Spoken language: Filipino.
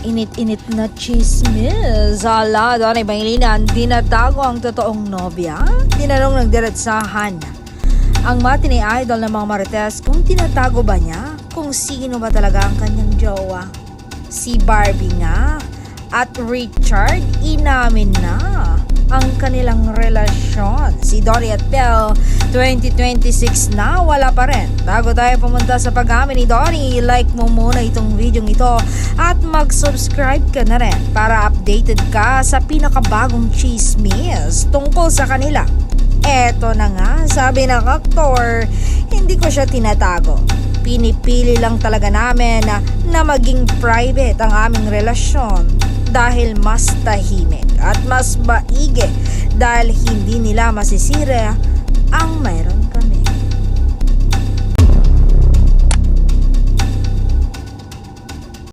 Init-init na chismis. Hala, doon ay Bangilinan, dinatago ang totoong nobya. Tinanong ng diretsahan ang matinee idol ng mga Marites kung tinatago ba niya kung sino ba talaga ang kanyang jowa. Si Barbie nga at Richard inamin na ang kanilang relasyon. Si Donnie at Belle, 2026 na, wala pa rin. Bago tayo pumunta sa pag-amin ni Donnie, like mo muna itong video ito at mag-subscribe ka na rin para updated ka sa pinakabagong chismis tungkol sa kanila. Eto na nga, sabi ng aktor, hindi ko siya tinatago. Pinipili lang talaga namin na maging private ang aming relasyon dahil mas tahimik at mas maigi dahil hindi nila masisira ang mayroon kami.